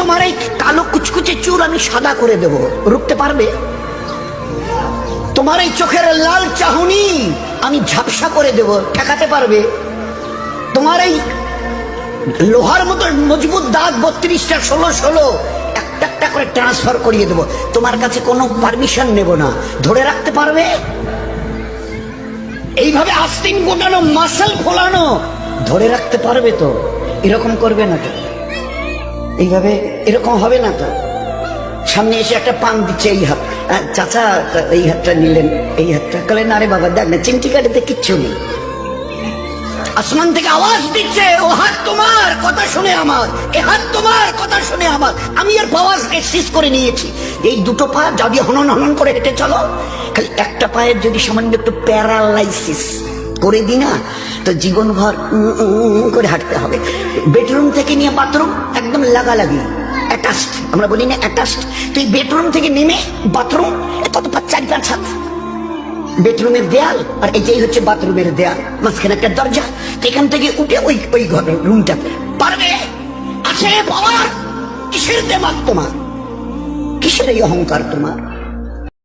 তোমার এই কালো কুচকুচে চুল আমি সাদা করে দেব, রুখতে পারবে? তোমার এই চোখের লাল চাহনি আমি ঝাপসা করে দেব, ঠেকাতে পারবে? তোমার এই লোহার মতো মজবুত দাঁত 32টা 16 একটা একটা করে ট্রান্সফার করিয়ে দেবো, তোমার কাছে কোনো পারমিশন নেব না, ধরে রাখতে পারবে? এইভাবে আস্তিন গোটানো, মাসল ফোলানো, ধরে রাখতে পারবে তো? এরকম করবে না তো? এইভাবে এরকম হবে না তো? সামনে এসে একটা পান দিচ্ছে, এই হাত, চাচা এই হাতটা নিলেন, এই হাতটা কলে না রে বাবা, দেখ না চিমটি কাটিতে কিচ্ছু নেই। আসমান থেকে আওয়াজ দিচ্ছে, ও হাত তোমার কথা শুনে আমার, এ হাত তোমার কথা শুনে আমার। আমি এর পাওয়ার এক্সিস করে নিয়েছি। এই দুটো পা যদি হনন হনন করে হেঁটে চলো, খালি একটা পায়ের যদি সামান্য একটু প্যারালাইসিস করে দিই না, তো জীবনভর করে হাঁটতে হবে। বেডরুম থেকে নিয়ে বাথরুম একদম লাগালাগি, অ্যাটাচড, আমরা বলি না অ্যাটাচড। তুই বেডরুম থেকে নেমে বাথরুম কত 4-5 হাত, বেডরুমের দেয়াল আর এটাই হচ্ছে বাথরুমের দেয়াল, মাঝখানে একটা দরজা। এখান থেকে উঠে ওই ঘরের রুমটা পারবে? আছে পাওয়ার? কিসের দেমাগ তোমার? কিসের এই অহংকার তোমার?